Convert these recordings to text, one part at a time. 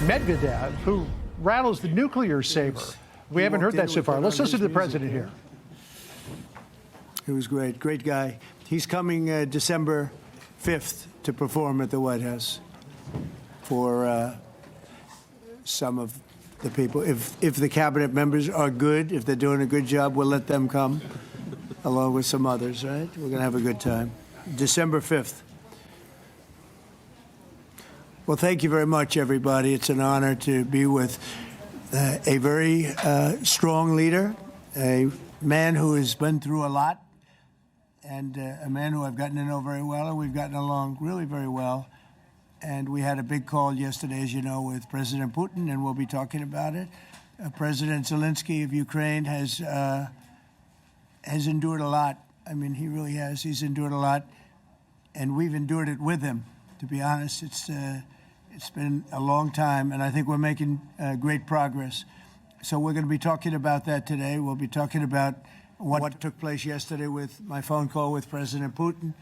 Medvedev, who rattles the nuclear saber. We haven't heard that so far. Let's listen to the president here. It was great. Great guy. He's coming December 5th to perform at the White House for some of the people. If the cabinet members are good, if they're doing a good job, we'll let them come along with some others, right? We're going to have a good time. December 5th. Well, thank you very much, everybody. It's an honor to be with a very strong leader, a man who has been through a lot, and a man who I've gotten to know very well, and we've gotten along really very well. And we had a big call yesterday, as you know, with President Putin, and we'll be talking about it. President Zelenskyy of Ukraine has endured a lot. I mean, he really has. He's endured a lot, and we've endured it with him. To be honest, it's been a long time, and I think we're making great progress. So we're going to be talking about that today. We'll be talking about what took place yesterday with my phone call with President Putin.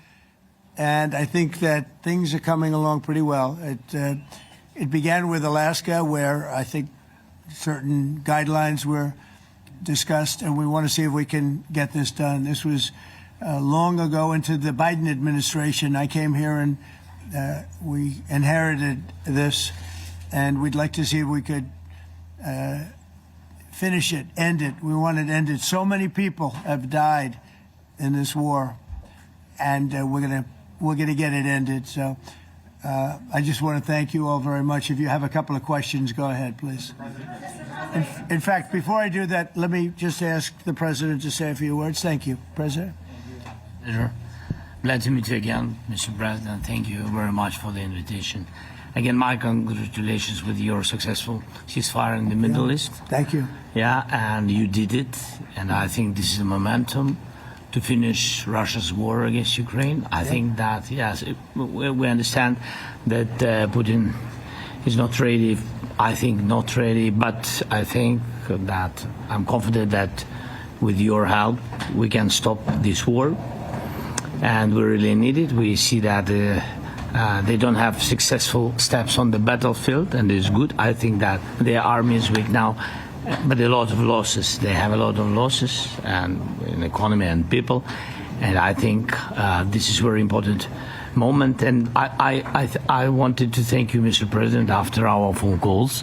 And I think that things are coming along pretty well. It began with Alaska, where I think certain guidelines were discussed, and we want to see if we can get this done. This was long ago into the Biden administration. I came here and we inherited this, and we'd like to see if we could finish it, end it. We want it ended. So many people have died in this war, and we're gonna get it ended. So I just want to thank you all very much. If you have a couple of questions, go ahead, please. In fact, before I do that, let me just ask the President to say a few words. Thank you, President. Pleasure. Glad to meet you again, Mr. President. Thank you very much for the invitation. Again, my congratulations with your successful ceasefire in the Middle East. Thank you. Yeah, and you did it. And I think this is a momentum to finish Russia's war against Ukraine. I think that, yes, we understand that Putin is not ready. I think not ready, but I think that I'm confident that with your help, we can stop this war. And we really need it. We see that they don't have successful steps on the battlefield, and it's good. I think that their army is weak now, but a lot of losses. They have a lot of losses, and in economy and people. And I think this is a very important moment. And I wanted to thank you, Mr. President, after our phone calls.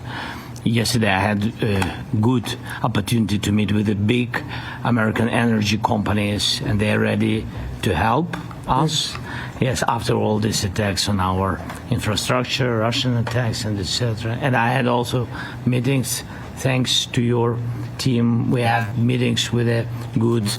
Yesterday I had a good opportunity to meet with the big American energy companies, and they're ready to help us. Yes, after all these attacks on our infrastructure, Russian attacks, and etc. And I had also meetings, thanks to your team. We had meetings with a good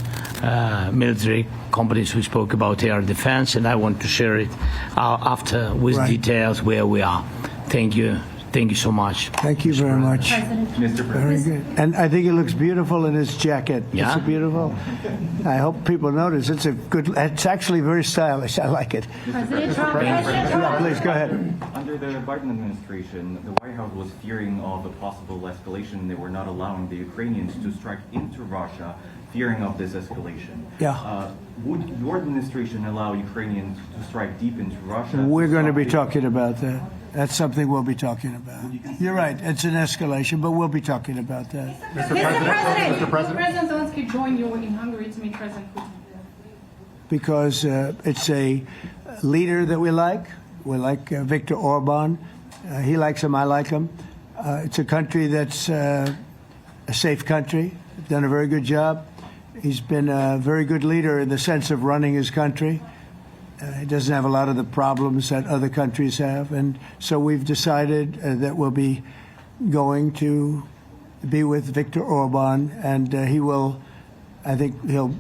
military companies who spoke about air defense, and I want to share it after with details where we are. Thank you. Thank you so much. Thank you very much. Mr. President. Very good. And I think it looks beautiful in his jacket. Yeah. It's beautiful. I hope people notice. It's actually very stylish. I like it. President Trump. Yeah, please, go ahead. Under the Biden administration, the White House was fearing of a possible escalation. They were not allowing the Ukrainians to strike into Russia, fearing of this escalation. Yeah. Would your administration allow Ukrainians to strike deep into Russia? We're going to be talking about that. That's something we'll be talking about. You're right. It's an escalation, but we'll be talking about that. Mr. President, will President Zelenskyy join you in Hungary to meet President Putin? Because it's a leader that we like. We like Viktor Orban. He likes him. I like him. It's a country that's a safe country. Done a very good job. He's been a very good leader in the sense of running his country. He doesn't have a lot of the problems that other countries have. And so we've decided that we'll be going to be with Viktor Orban, and I think he'll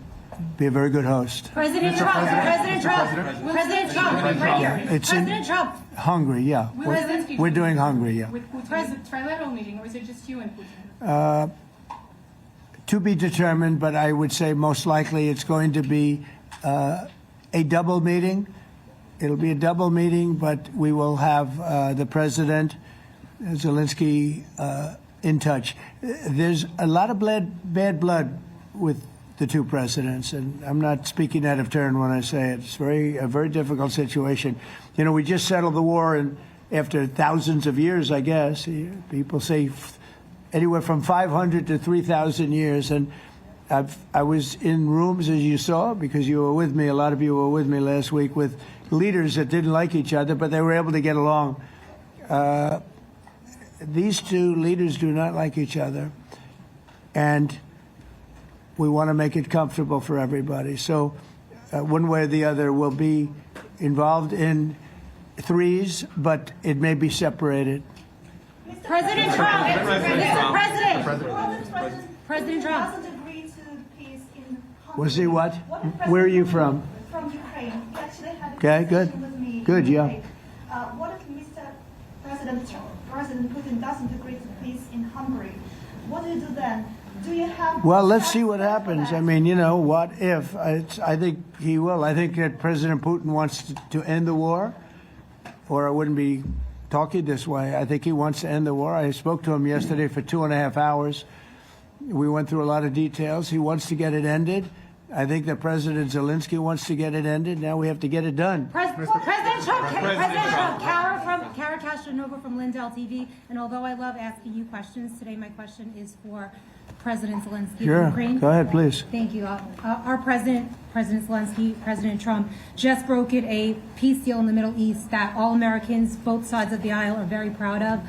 be a very good host. President Trump, President Trump, right here. It's President Trump. Hungary, yeah. We're doing Hungary, yeah. With Putin, trilateral meeting, or is it just you and Putin? To be determined, but I would say most likely it's going to be a double meeting. It'll be a double meeting, but we will have the President, Zelenskyy, in touch. There's a lot of bad blood with the two presidents, and I'm not speaking out of turn when I say it. It's a very difficult situation. You know, we just settled the war after thousands of years, I guess. People say anywhere from 500 to 3,000 years. And I was in rooms, as you saw, because you were with me, a lot of you were with me last week, with leaders that didn't like each other, but they were able to get along. These two leaders do not like each other, and we want to make it comfortable for everybody. So one way or the other, we'll be involved in threes, but it may be separated. President Trump, Mr. President, President Trump. Doesn't agree to peace in Hungary. Was he what? Where are you from? From Ukraine. He actually had a Okay, good. conversation with me. Good, in yeah. Ukraine. What if President Putin doesn't agree to peace in Hungary? What do you do then? Do you have? Well, let's see what happens. I mean, you know, what if? I think he will. I think that President Putin wants to end the war, or I wouldn't be talking this way. I think he wants to end the war. I spoke to him yesterday for 2.5 hours. We went through a lot of details. He wants to get it ended. I think that President Zelenskyy wants to get it ended. Now we have to get it done. President Trump, Kara Castronova from Lindell TV. And although I love asking you questions, today my question is for President Zelenskyy Sure. of Ukraine. Go ahead, please. Thank you. Our President Zelenskyy, President Trump, just brokered a peace deal in the Middle East that all Americans, both sides of the aisle, are very proud of.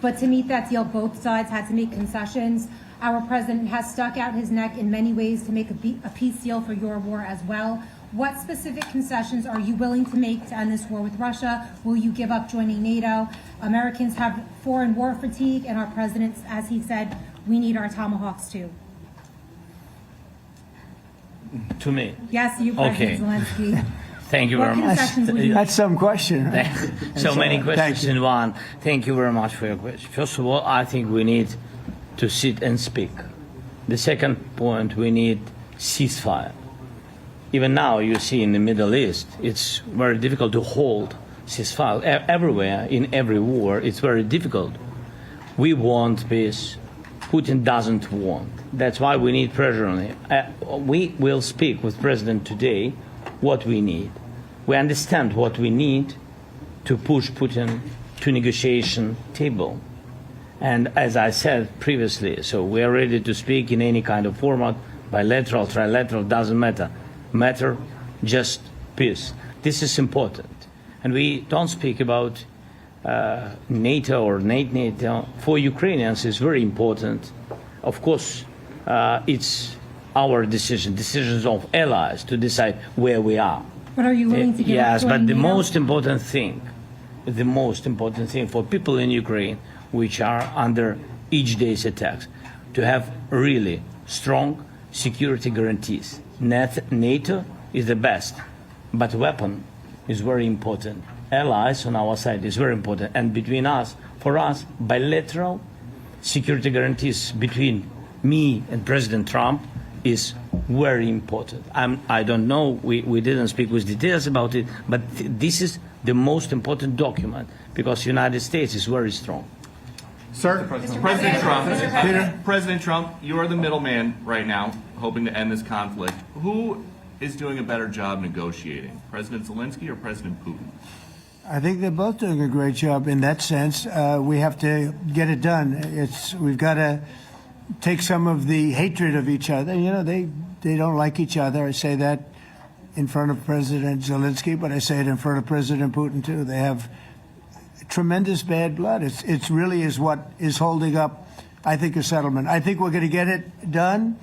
But to meet that deal, both sides had to make concessions. Our president has stuck out his neck in many ways to make a peace deal for your war as well. What specific concessions are you willing to make to end this war with Russia? Will you give up joining NATO? Americans have foreign war fatigue, and our president, as he said, we need our tomahawks too. To me. Yes, you, Okay. President Zelenskyy. Thank you What very much. concessions will you That's some question. Right? So many Thank questions you. in one. Thank you very much for your question. First of all, I think we need to sit and speak. The second point, we need ceasefire. Even now, you see in the Middle East, it's very difficult to hold ceasefire. Everywhere, in every war, it's very difficult. We want peace. Putin doesn't want. That's why we need pressure on him. We will speak with President today what we need. We understand what we need to push Putin to negotiation table. And as I said previously, so we are ready to speak in any kind of format, bilateral, trilateral, doesn't matter. Matter just peace. This is important. And we don't speak about NATO or NATO. For Ukrainians, it's very important. Of course, it's our decisions of allies to decide where we are. But are you willing to give up Yes, but joining the NATO? most important thing for people in Ukraine, which are under each day's attacks, to have really strong security guarantees. NATO is the best, but weapon is very important. Allies on our side is very important. And between us, for us, bilateral security guarantees between me and President Trump is very important. I don't know, we didn't speak with details about it, but this is the most important document because the United States is very strong. Sir, President Trump, you are the middleman right now, hoping to end this conflict. Who is doing a better job negotiating, President Zelenskyy or President Putin? I think they're both doing a great job in that sense. We have to get it done. We've got to take some of the hatred of each other. You know, they don't like each other. I say that in front of President Zelenskyy, but I say it in front of President Putin too. They have tremendous bad blood. It really is what is holding up, I think, a settlement. I think we're going to get it done,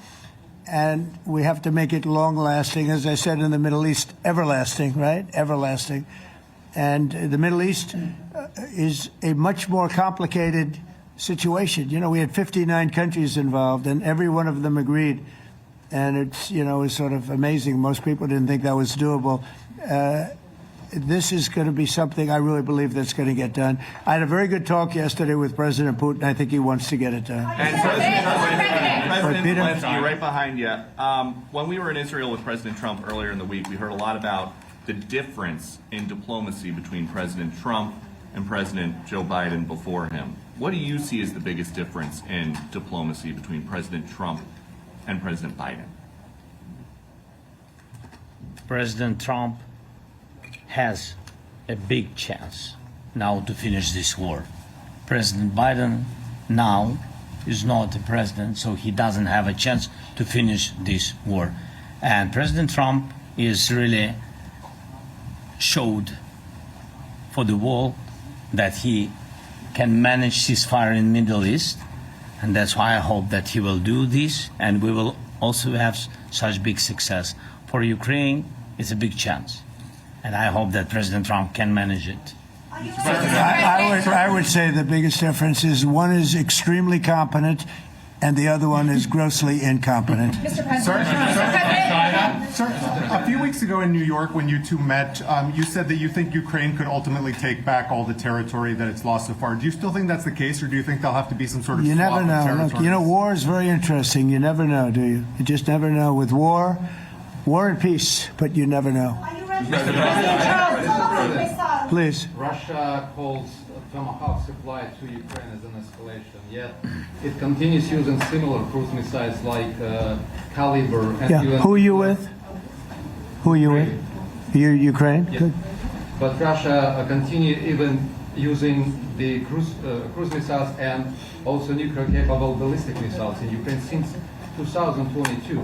and we have to make it long-lasting. As I said in the Middle East, everlasting, right? Everlasting. And the Middle East is a much more complicated situation. You know, we had 59 countries involved, and every one of them agreed. And it's, you know, it's sort of amazing. Most people didn't think that was doable. This is going to be something I really believe that's going to get done. I had a very good talk yesterday with President Putin. I think he wants to get it done. And President Peter? Zelenskyy, right behind you. When we were in Israel with President Trump earlier in the week, we heard a lot about the difference in diplomacy between President Trump and President Joe Biden before him. What do you see as the biggest difference in diplomacy between President Trump and President Biden? President Trump has a big chance now to finish this war. President Biden now is not the president, so he doesn't have a chance to finish this war. And President Trump is really showed for the world that he can manage ceasefire in the Middle East, and that's why I hope that he will do this, and we will also have such big success. For Ukraine, it's a big chance, and I hope that President Trump can manage it. I would say the biggest difference is one is extremely competent and the other one is grossly incompetent. Mr. President. Sir, a few weeks ago in New York when you two met, you said that you think Ukraine could ultimately take back all the territory that it's lost so far. Do you still think that's the case, or do you think there'll have to be some sort of You swap never of know. territories? Look, you know, war is very interesting. You never know, do you? You just never know. With war and peace, but you never know. Are you ready? Tomahawk missile. Please. Russia calls Tomahawk supply to Ukraine as an escalation, yet it continues using similar cruise missiles like Caliber. And Yeah. even, Who are you with? Who are you with? You Ukraine? Yes. Good. But Russia continue even using the cruise missiles and also nuclear-capable ballistic missiles in Ukraine since 2022.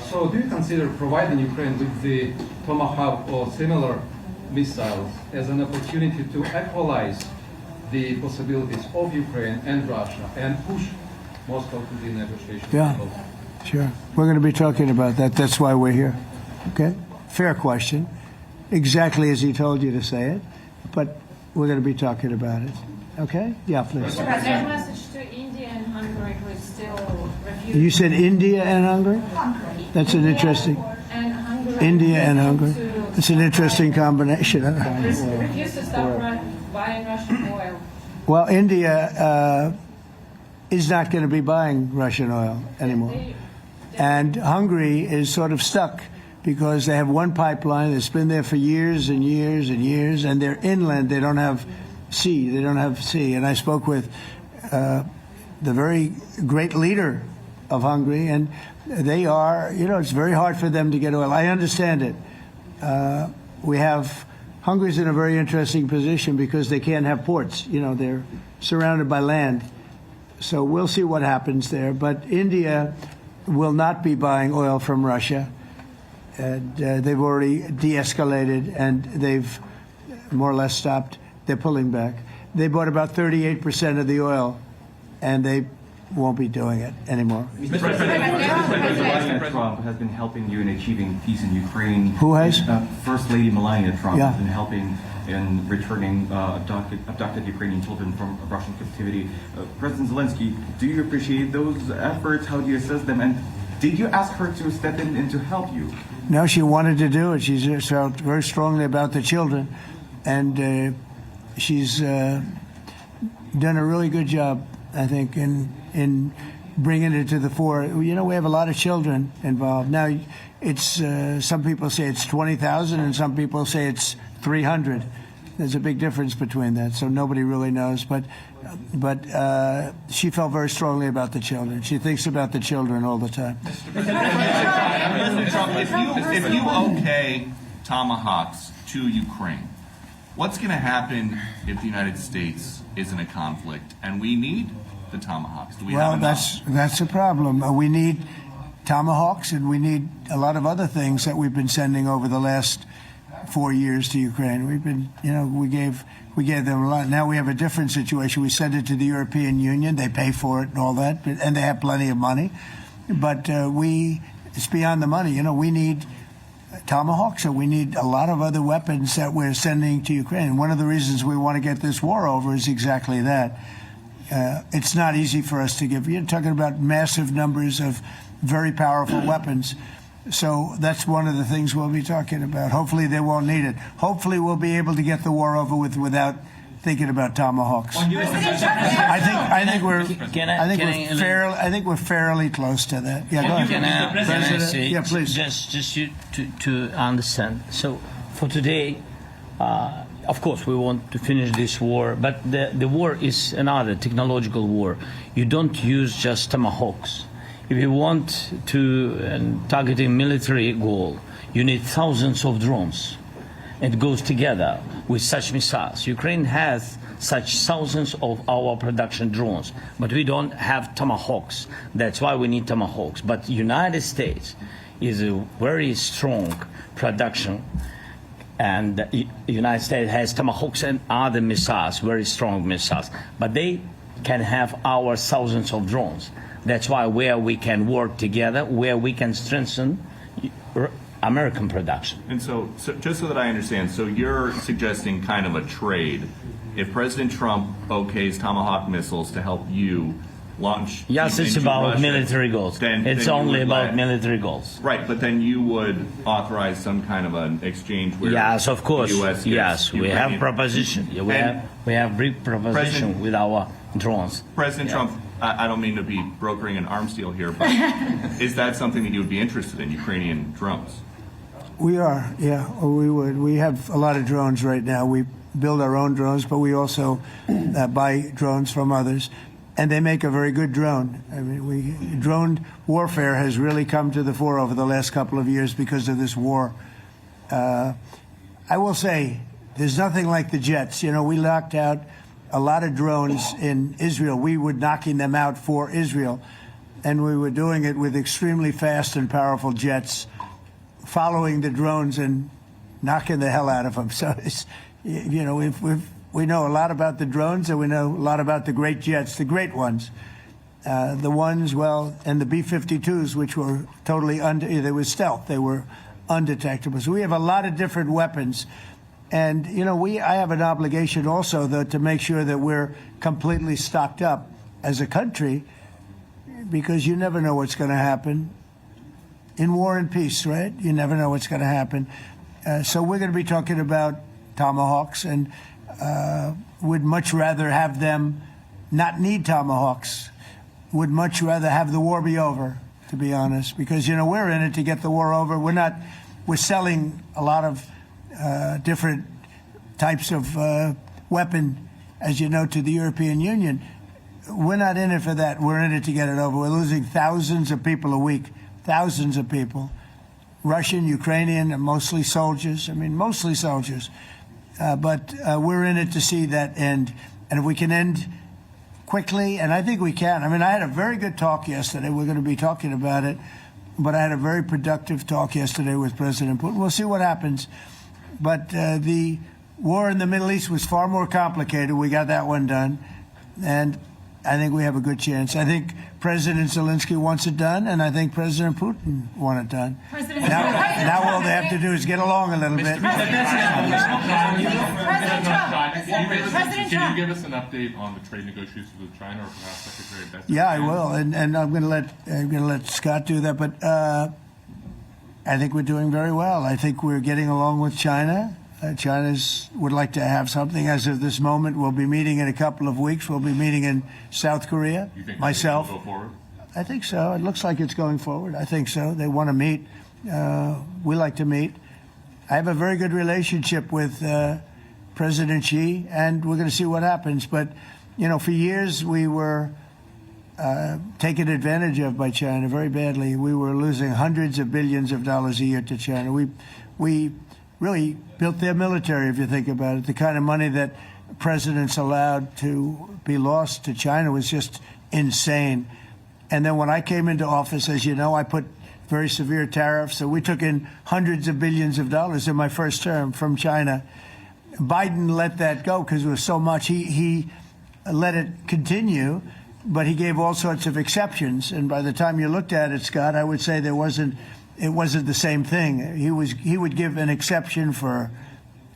So do you consider providing Ukraine with the Tomahawk or similar missiles as an opportunity to equalize the possibilities of Ukraine and Russia and push Moscow to the negotiation Yeah. table? Sure. We're going to be talking about that. That's why we're here. Okay? Fair question. Exactly as he told you to say it. But we're going to be talking about it. Okay? Yeah, please. Mr. President, message to India and Hungary who is still refusing. You said India and Hungary? That's an interesting. And Hungary. India and Hungary. It's an interesting combination. Refuse to stop buying Russian oil. Well, India is not going to be buying Russian oil anymore. And Hungary is sort of stuck because they have one pipeline that's been there for years and years and years, and they're inland. They don't have sea. They don't have sea. And I spoke with the very great leader of Hungary, and they are, you know, it's very hard for them to get oil. I understand it. Hungary's in a very interesting position because they can't have ports. You know, they're surrounded by land. So we'll see what happens there. But India will not be buying oil from Russia. And they've already de-escalated, and they've more or less stopped. They're pulling back. They bought about 38% of the oil, and they won't be doing it anymore. Mr. President Trump has been helping you in achieving peace in Ukraine. Who has? First Lady Melania Trump Yeah. has been helping in returning abducted Ukrainian children from Russian captivity. President Zelenskyy, do you appreciate those efforts? How do you assess them? And did you ask her to step in and to help you? No, she wanted to do it. She just felt very strongly about the children, and she's done a really good job, I think, in bringing it to the fore. You know, we have a lot of children involved. Now, it's some people say it's 20,000, and some people say it's 300. There's a big difference between that, so nobody really knows. But she felt very strongly about the children. She thinks about the children all the time. President Trump, if you okay Tomahawks to Ukraine, what's going to happen if the United States is in a conflict and we need the Tomahawks? Do we have enough? That's a problem. We need Tomahawks, and we need a lot of other things that we've been sending over the last 4 years to Ukraine. We've been, you know, we gave them a lot. Now we have a different situation. We send it to the European Union. They pay for it and all that, and they have plenty of money. But it's beyond the money. You know, we need Tomahawks, and we need a lot of other weapons that we're sending to Ukraine. One of the reasons we want to get this war over is exactly that. It's not easy for us to give. You're talking about massive numbers of very powerful weapons. So that's one of the things we'll be talking about. Hopefully they won't need it. Hopefully we'll be able to get the war over with without thinking about Tomahawks. I think we're fairly close to that. Yeah, go ahead. Can I say, Yeah, please. Just to understand. So for today, of course, we want to finish this war, but the war is another technological war. You don't use just Tomahawks. If you want to target a military goal, you need thousands of drones. It goes together with such missiles. Ukraine has such thousands of our production drones, but we don't have Tomahawks. That's why we need Tomahawks. But United States is a very strong production, and the United States has Tomahawks and other missiles, very strong missiles, but they can have our thousands of drones. That's why where we can work together, where we can strengthen American production. And so just so that I understand, so you're suggesting kind of a trade. If President Trump okays Tomahawk missiles to help you launch, yes, it's into about Russia, military goals. then It's you only would about military goals. Right, but then you would authorize some kind of an exchange where Yes, of course. the U.S. Yes, we have proposition. We have brief proposition with our drones. President Trump, I don't mean to be brokering an arms deal here, but is that something that you would be interested in, Ukrainian drones? We are, yeah, we would. We have a lot of drones right now. We build our own drones, but we also buy drones from others, and they make a very good drone. I mean, drone warfare has really come to the fore over the last couple of years because of this war. I will say, there's nothing like the jets. You know, we knocked out a lot of drones in Israel. We were knocking them out for Israel, and we were doing it with extremely fast and powerful jets, following the drones and knocking the hell out of them. So, it's, you know, we know a lot about the drones, and we know a lot about the great jets, the great ones. The ones, well, and the B-52s, which were totally they were stealth. They were undetectable. So we have a lot of different weapons. And, you know, I have an obligation also, though, to make sure that we're completely stocked up as a country, because you never know what's going to happen. In war and peace, right? You never know what's going to happen. So we're going to be talking about Tomahawks, and would much rather have them not need Tomahawks. Would much rather have the war be over, to be honest, because, you know, we're in it to get the war over. We're selling a lot of different types of weapon, as you know, to the European Union. We're not in it for that. We're in it to get it over. We're losing thousands of people a week. Thousands of people, Russian, Ukrainian, and mostly soldiers. I mean, mostly soldiers. But we're in it to see that end. And if we can end quickly, and I think we can. I mean, I had a very good talk yesterday. We're going to be talking about it. But I had a very productive talk yesterday with President Putin. We'll see what happens. But the war in the Middle East was far more complicated. We got that one done. And I think we have a good chance. I think President Zelenskyy wants it done, and I think President Putin wants it done. Now all they have to do is get along a little bit. Can you give us an update on the trade negotiations with China, or perhaps Secretary of Defense? Yeah, I will, and I'm going to let Scott do that. But I think we're doing very well. I think we're getting along with China. China would like to have something. As of this moment, we'll be meeting in a couple of weeks. We'll be meeting in South Korea. You think myself. Will go forward? I think so. It looks like it's going forward. I think so. They want to meet. We like to meet. I have a very good relationship with President Xi, and we're going to see what happens. But, you know, for years we were taken advantage of by China very badly. We were losing hundreds of billions of dollars a year to China. We really built their military, if you think about it. The kind of money that presidents allowed to be lost to China was just insane. And then when I came into office, as you know, I put very severe tariffs. So we took in hundreds of billions of dollars in my first term from China. Biden let that go because it was so much. He let it continue, but he gave all sorts of exceptions. And by the time you looked at it, Scott, I would say it wasn't the same thing. He would give an exception for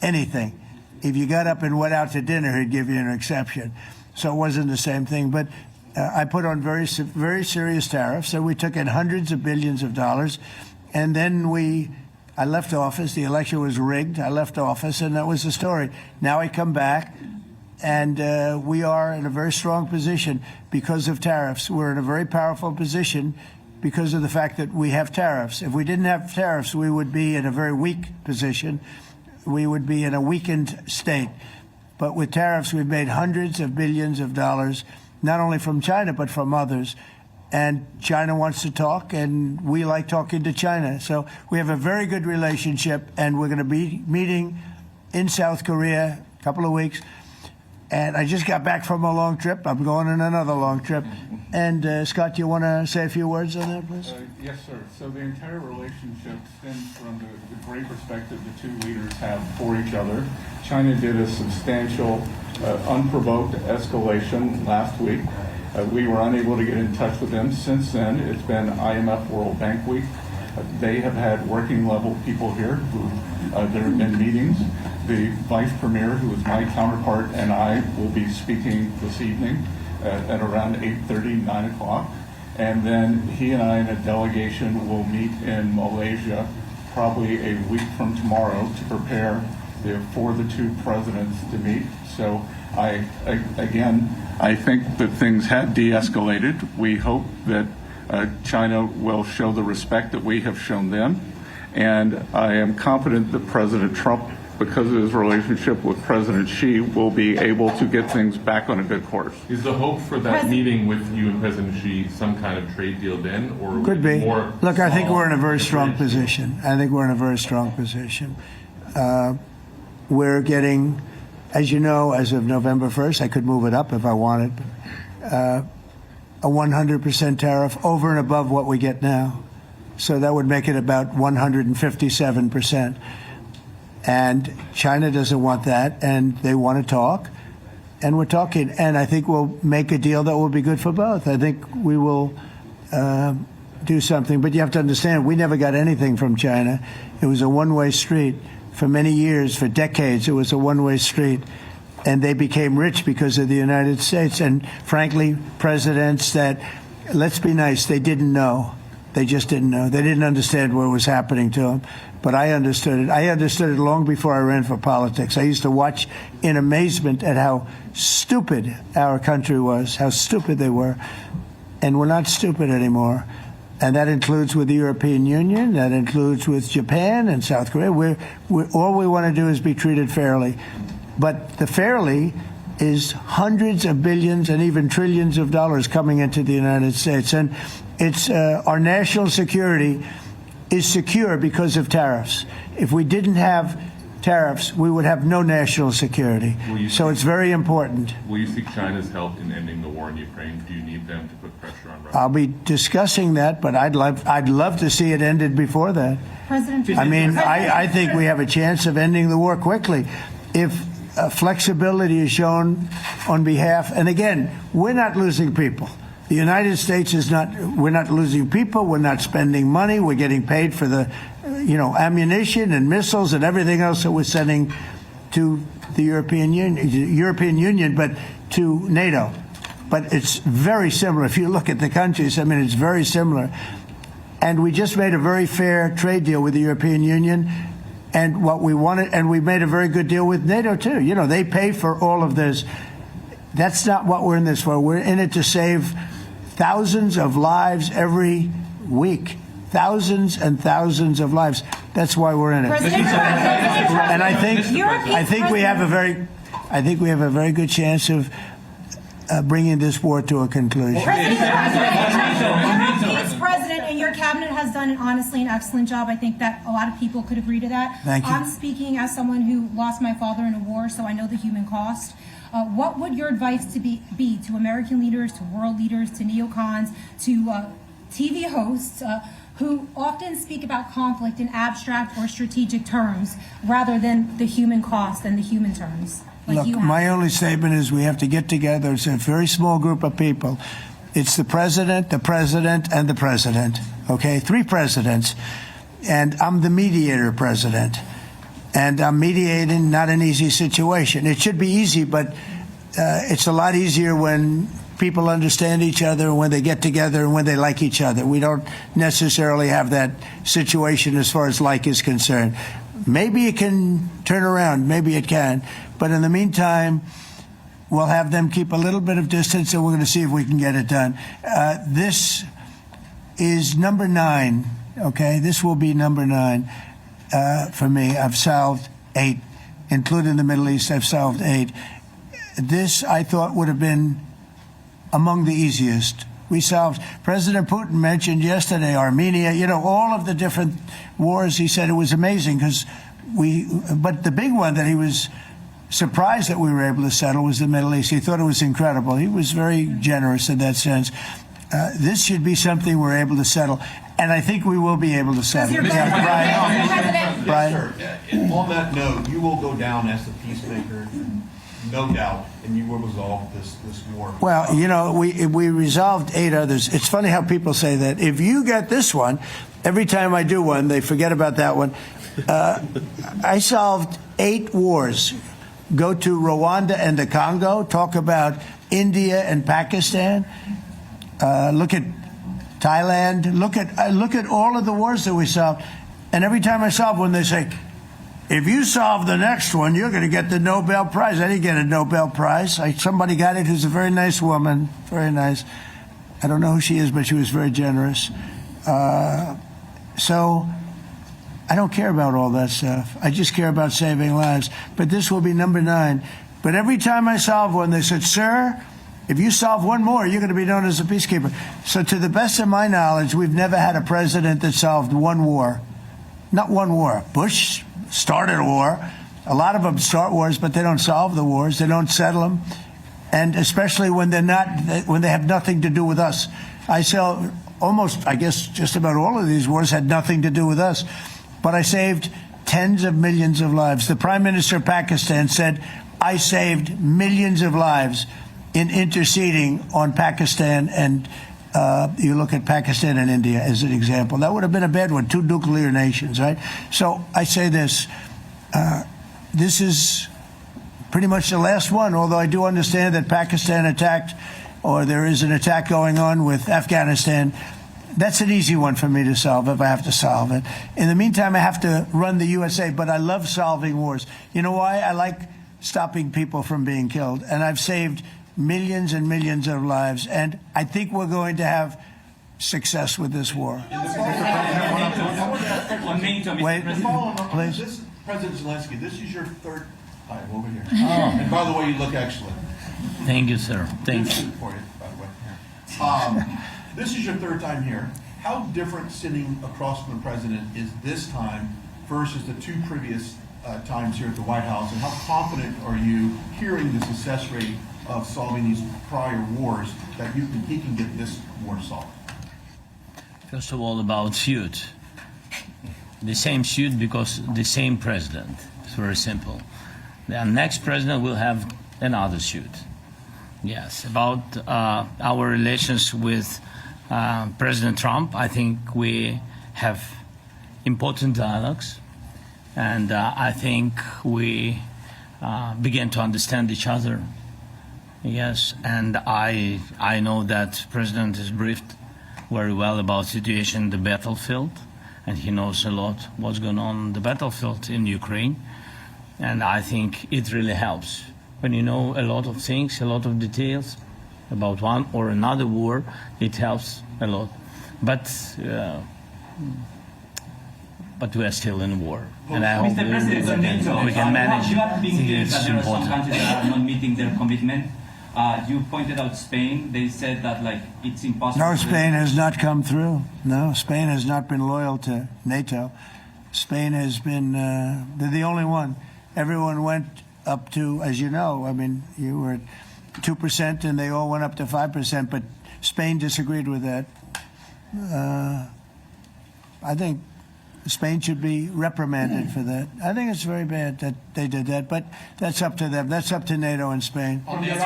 anything. If you got up and went out to dinner, he'd give you an exception. So it wasn't the same thing. But I put on very serious tariffs. So we took in hundreds of billions of dollars. And then I left office. The election was rigged. I left office, and that was the story. Now I come back, and we are in a very strong position because of tariffs. We're in a very powerful position because of the fact that we have tariffs. If we didn't have tariffs, we would be in a very weak position. We would be in a weakened state. But with tariffs, we've made hundreds of billions of dollars, not only from China, but from others. And China wants to talk, and we like talking to China. So we have a very good relationship, and we're going to be meeting in South Korea, a couple of weeks. And I just got back from a long trip. I'm going on another long trip. And Scott, you want to say a few words on that, please? Yes, sir. So the entire relationship stems from the great perspective the two leaders have for each other. China did a substantial, unprovoked escalation last week. We were unable to get in touch with them. Since then, it's been IMF World Bank Week. They have had working level people here who there have been meetings. The Vice Premier, who is my counterpart, and I will be speaking this evening at around 8:30, 9 o'clock. And then he and I and a delegation will meet in Malaysia probably a week from tomorrow to prepare for the two presidents to meet. So I think that things have de-escalated. We hope that China will show the respect that we have shown them. And I am confident that President Trump, because of his relationship with President Xi, will be able to get things back on a good course. Is the hope for that meeting with you and President Xi some kind of trade deal then, or could be more? Look, I think we're in a very strong position. We're getting, as you know, as of November 1st, I could move it up if I wanted, a 100% tariff over and above what we get now. So that would make it about 157%. And China doesn't want that, and they want to talk, and we're talking. And I think we'll make a deal that will be good for both. I think we will do something. But you have to understand, we never got anything from China. It was a one-way street. For many years, for decades, it was a one-way street. And they became rich because of the United States. And frankly, presidents that, let's be nice, they didn't know. They just didn't know. They didn't understand what was happening to them. But I understood it. I understood it long before I ran for politics. I used to watch in amazement at how stupid our country was, how stupid they were. And we're not stupid anymore. And that includes with the European Union. That includes with Japan and South Korea. All we want to do is be treated fairly. But the fairly is hundreds of billions and even trillions of dollars coming into the United States. And it's our national security is secure because of tariffs. If we didn't have tariffs, we would have no national security. So it's very important. Will you seek China's help in ending the war in Ukraine? Do you need them to put pressure on Russia? I'll be discussing that, but I'd love to see it ended before that. I think we have a chance of ending the war quickly if flexibility is shown on behalf. And again, we're not losing people. The United States is not. We're not losing people. We're not spending money. We're getting paid for the, ammunition and missiles and everything else that we're sending to the European Union, but to NATO. But it's very similar. If you look at the countries, it's very similar. And we just made a very fair trade deal with the European Union. And what we wanted, and we made a very good deal with NATO too. They pay for all of this. That's not what we're in this for. We're in it to save thousands of lives every week. Thousands and thousands of lives. That's why we're in it. And I think we have a very good chance of bringing this war to a conclusion. President, and your cabinet has done honestly an excellent job. I think that a lot of people could agree to that. Thank you. I'm speaking as someone who lost my father in a war, so I know the human cost. What would your advice be to American leaders, to world leaders, to neocons, to TV hosts who often speak about conflict in abstract or strategic terms rather than the human cost and the human terms? Look, my only statement is we have to get together. It's a very small group of people. It's the president, and the president. Okay, 3 presidents. And I'm the mediator president. And I'm mediating not an easy situation. It should be easy, but it's a lot easier when people understand each other, and when they get together, and when they like each other. We don't necessarily have that situation as far as like is concerned. Maybe it can turn around. Maybe it can. But in the meantime, we'll have them keep a little bit of distance, and we're going to see if we can get it done. This is number 9, okay? This will be number 9 for me. I've solved 8, including the Middle East. I've solved 8. This, I thought, would have been among the easiest. We solved, President Putin mentioned yesterday Armenia, all of the different wars. He said it was amazing because but the big one that he was surprised that we were able to settle was the Middle East. He thought it was incredible. He was very generous in that sense. This should be something we're able to settle, and I think we will be able to settle. Brian. Yes, sir. And on that note, you will go down as the peacemaker, no doubt, and you will resolve this war. Well, you know, we resolved 8 others. It's funny how people say that. If you get this one, every time I do one, they forget about that one. I solved 8 wars. Go to Rwanda and the Congo. Talk about India and Pakistan. Look at Thailand. Look at all of the wars that we solved. And every time I solve one, they say, if you solve the next one, you're going to get the Nobel Prize. I didn't get a Nobel Prize. Somebody got it who's a very nice woman. Very nice. I don't know who she is, but she was very generous. So I don't care about all that stuff. I just care about saving lives. But this will be number 9. But every time I solve one, they said, sir, if you solve one more, you're going to be known as a peacekeeper. So to the best of my knowledge, we've never had a president that solved one war. Not one war. Bush started a war. A lot of them start wars, but they don't solve the wars. They don't settle them. And especially when they have nothing to do with us. I saw almost, I guess, just about all of these wars had nothing to do with us. But I saved tens of millions of lives. The Prime Minister of Pakistan said, I saved millions of lives in interceding on Pakistan, and you look at Pakistan and India as an example. That would have been a bad one, 2 nuclear nations, right? So I say this, this is pretty much the last one, although I do understand that Pakistan attacked, or there is an attack going on with Afghanistan. That's an easy one for me to solve if I have to solve it. In the meantime, I have to run the USA, but I love solving wars. You know why? I like stopping people from being killed, and I've saved millions and millions of lives, and I think we're going to have success with this war. Wait, please. This, President Zelensky, this is your 3rd time over here. And by the way, you look excellent. Thank you, sir. Thank you. For you, by the way. This is your 3rd time here. How different sitting across from the president is this time versus the 2 previous times here at the White House, and how confident are you hearing the success rate of solving these prior wars that he can get this war solved? First of all, about suit. The same suit because the same president. It's very simple. The next president will have another suit. Yes. About our relations with President Trump, I think we have important dialogues, and I think we begin to understand each other. Yes, and I know that President is briefed very well about situation in the battlefield, and he knows a lot what's going on the battlefield in Ukraine, and I think it really helps when you know a lot of things, a lot of details about one or another war. It helps a lot, but we are still in war, and I hope we can manage. You are being It's that there are some important. countries that are not meeting their commitment. You pointed out Spain. They said that it's impossible. No, Spain has not come through. No, Spain has not been loyal to NATO. Spain has been, they're the only one. Everyone went up to, as you know, I mean, you were at 2% and they all went up to 5%, but Spain disagreed with that. I think Spain should be reprimanded for that. I think it's very bad that they did that, but that's up to them. That's up to NATO and Spain. From your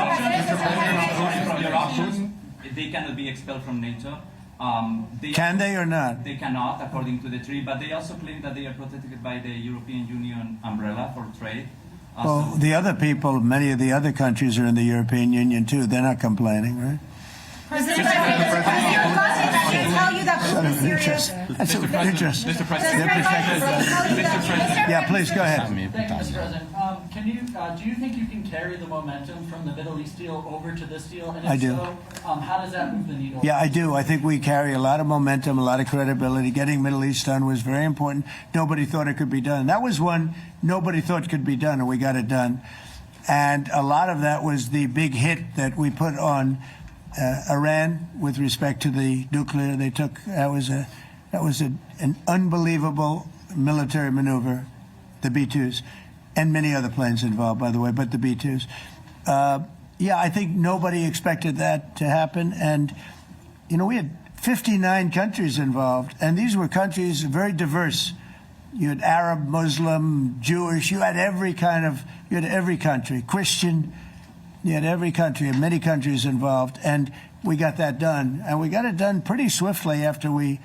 options, they cannot be expelled from NATO. Can they or not? They cannot, according to the treaty, but they also claim that they are protected by the European Union umbrella for trade. Well, the other people, many of the other countries are in the European Union too. They're not complaining, right? President, I can tell you that Putin is serious. That's interesting. Mr. President. Yeah, please go ahead. Thank you, Mr. President. Do you think you can carry the momentum from the Middle East deal over to this deal? And if I do. So, how does that move the needle? Yeah, I do. I think we carry a lot of momentum, a lot of credibility. Getting Middle East done was very important. Nobody thought it could be done. That was one nobody thought could be done, and we got it done. And a lot of that was the big hit that we put on Iran with respect to the nuclear. They took that was an unbelievable military maneuver the B-2s, and many other planes involved, by the way, but the B-2s. Yeah, I think nobody expected that to happen. And, you know, we had 59 countries involved, and these were countries very diverse. You had Arab, Muslim, Jewish, you had every country, Christian, you had every country, and many countries involved. And we got that done. And we got it done pretty swiftly after we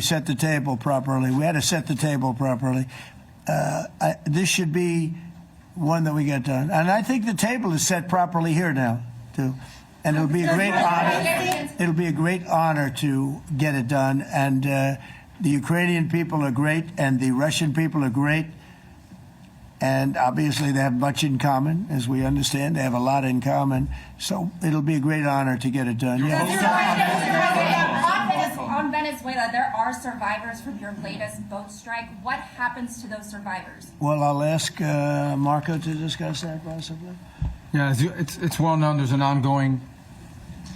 set the table properly. We had to set the table properly. This should be one that we get done. And I think the table is set properly here now, too. And it'll be a great honor. It'll be a great honor to get it done. And the Ukrainian people are great, and the Russian people are great. And obviously they have much in common, as we understand. They have a lot in common. So it'll be a great honor to get it done. On Venezuela, there are survivors from your latest boat strike. What happens to those survivors? Well, I'll ask Marco to discuss that possibly. Yeah, it's well known there's an ongoing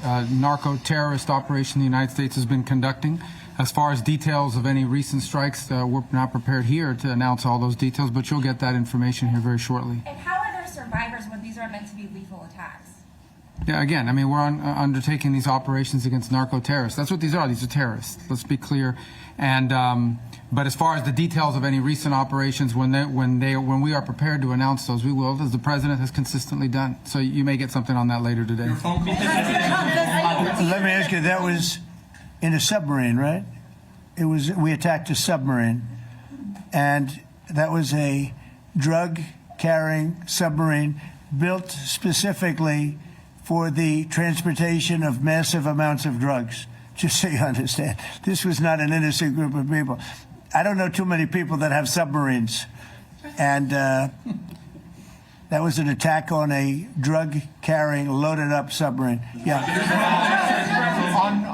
narco-terrorist operation the United States has been conducting. As far as details of any recent strikes, we're not prepared here to announce all those details, but you'll get that information here very shortly. And how are there survivors when these are meant to be lethal attacks? Yeah, again, I mean, we're undertaking these operations against narco-terrorists. That's what these are. These are terrorists. Let's be clear. And but as far as the details of any recent operations, when we are prepared to announce those, we will, as the president has consistently done. So you may get something on that later today. Let me ask you, that was in a submarine, right? We attacked a submarine, and that was a drug-carrying submarine built specifically for the transportation of massive amounts of drugs, just so you understand. This was not an innocent group of people. I don't know too many people that have submarines. And that was an attack on a drug-carrying, loaded-up submarine. Yeah.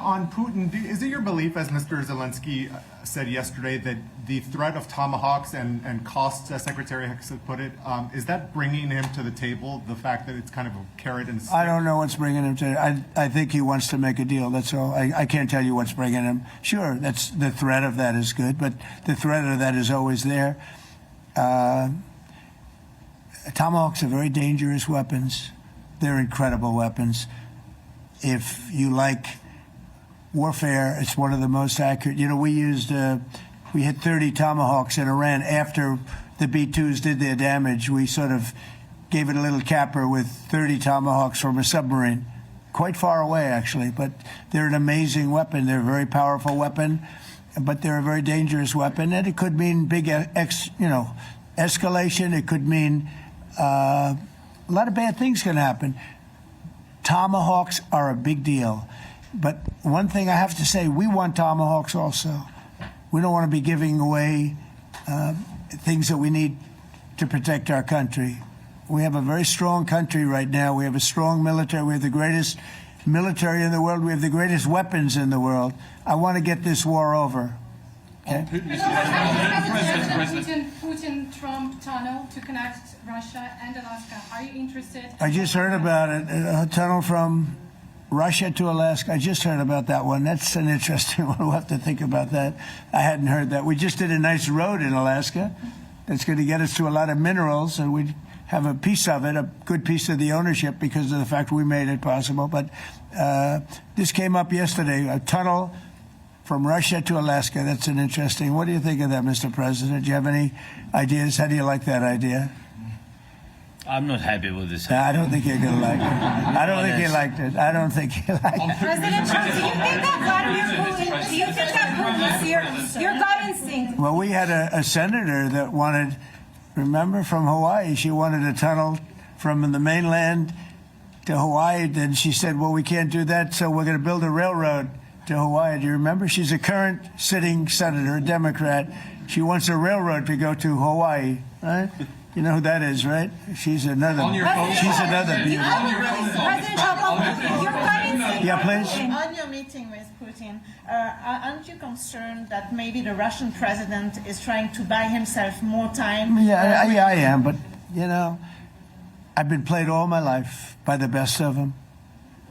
On Putin, is it your belief, as Mr. Zelenskyy said yesterday, that the threat of tomahawks and costs, as Secretary Hicks had put it, is that bringing him to the table, the fact that it's kind of a carrot and stick? I don't know what's bringing him to I think he wants to make a deal, that's all. I can't tell you what's bringing him. Sure, that's the threat of that is good, but the threat of that is always there. Tomahawks are very dangerous weapons. They're incredible weapons. If you like warfare, it's one of the most accurate. You know, we hit 30 Tomahawks in Iran after the B-2s did their damage. We sort of gave it a little capper with 30 Tomahawks from a submarine, quite far away actually, but they're an amazing weapon. They're a very powerful weapon, but they're a very dangerous weapon, and it could mean big, escalation. It could mean a lot of bad things can happen. Tomahawks are a big deal. But one thing I have to say, we want Tomahawks also. We don't want to be giving away things that we need to protect our country. We have a very strong country right now. We have a strong military. We have the greatest military in the world. We have the greatest weapons in the world. I want to get this war over. Okay? Putin-Trump tunnel to connect Russia and Alaska. Are you interested? I just heard about it. A tunnel from Russia to Alaska. I just heard about that one. That's an interesting one. We'll have to think about that. I hadn't heard that. We just did a nice road in Alaska that's going to get us to a lot of minerals, and we have a piece of it, a good piece of the ownership because of the fact we made it possible. But this came up yesterday, a tunnel from Russia to Alaska. That's an interesting. What do you think of that, Mr. President? Do you have any ideas? How do you like that idea? I'm not happy with this. I don't think you're going to like it. I don't think he liked it. I don't think he liked it. President Trump, do you think that Vladimir Putin, do you think that Putin is your gut instinct? Well, we had a senator that wanted, remember, from Hawaii, she wanted a tunnel from the mainland to Hawaii. Then she said, well, we can't do that, so we're going to build a railroad to Hawaii. Do you remember? She's a current sitting senator, a Democrat. She wants a railroad to go to Hawaii, right? You know who that is, right? She's another beauty. President Trump, yeah, please. On your meeting with Putin, aren't you concerned that maybe the Russian president is trying to buy himself more time? Yeah, I am, but, you know, I've been played all my life by the best of them,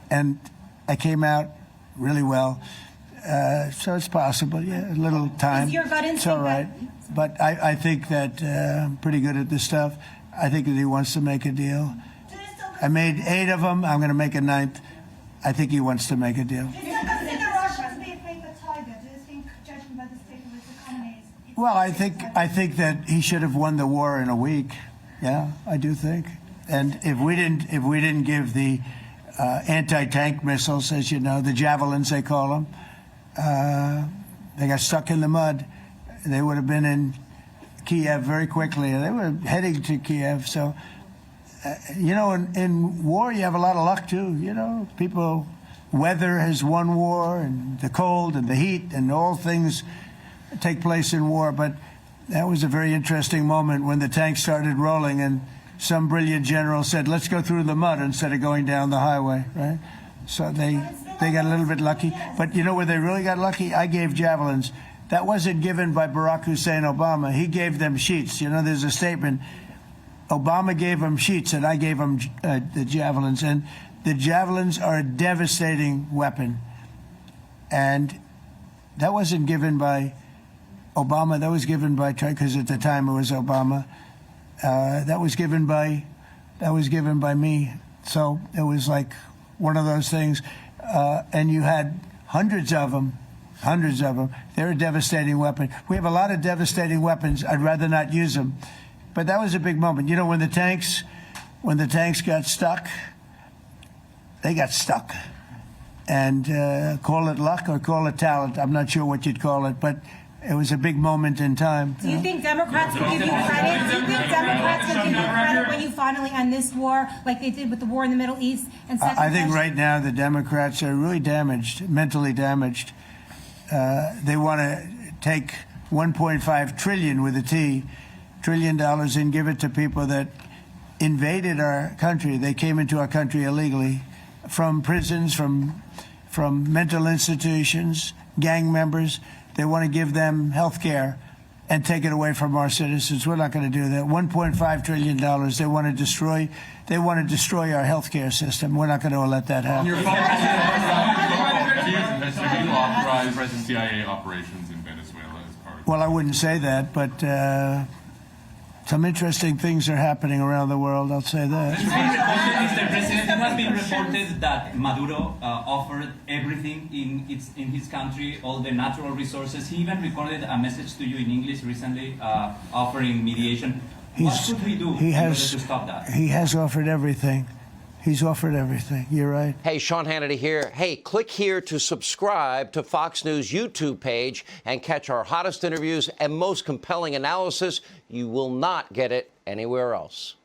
and I came out really well. So it's possible, yeah, a little time. Is your gut It's all right. But I think that I'm pretty good at this stuff. I think that he wants to make a deal. I made 8 of them. I'm going to make a 9th. I think he wants to make a deal. Well, I think that he should have won the war in a week. Yeah, I do think. And if we didn't give the anti-tank missiles, as you know, the Javelins they call them, they got stuck in the mud. They would have been in Kiev very quickly. They were heading to Kiev. So, you know, in war you have a lot of luck too. You know, weather has won war, and the cold and the heat and all things take place in war. But that was a very interesting moment when the tanks started rolling and some brilliant general said, let's go through the mud instead of going down the highway, right? So they got a little bit lucky. But you know where they really got lucky? I gave Javelins. That wasn't given by Barack Hussein Obama. He gave them sheets. You know, there's a statement. Obama gave them sheets and I gave them the Javelins. And the Javelins are a devastating weapon. And that wasn't given by Obama. That was given by, because at the time it was Obama. That was given by me. So it was like one of those things. And you had hundreds of them. They're a devastating weapon. We have a lot of devastating weapons. I'd rather not use them. But that was a big moment. You know, when the tanks got stuck, they got stuck. And call it luck or call it talent. I'm not sure what you'd call it, but it was a big moment in time. Do you think Democrats will give you credit? Do you think Democrats will give you credit when you finally end this war, like they did with the war in the Middle East? And I think right now the Democrats are really damaged, mentally damaged. They want to take $1.5 trillion with a T, $1 trillion, and give it to people that invaded our country. They came into our country illegally, from prisons, from mental institutions, gang members. They want to give them health care and take it away from our citizens. We're not going to do that. $1.5 trillion. They want to destroy. They want to destroy our health care system. We're not going to let that happen. You authorized CIA operations in Venezuela as part of. Well, I wouldn't say that, but some interesting things are happening around the world. I'll say that. Mr. President, it has been reported that Maduro offered everything in his country, all the natural resources. He even recorded a message to you in English recently, offering mediation. What should we do in order to stop that? He has offered everything. He's offered everything. You're right. Hey, Sean Hannity here. Hey, click here to subscribe to Fox News YouTube page and catch our hottest interviews and most compelling analysis. You will not get it anywhere else.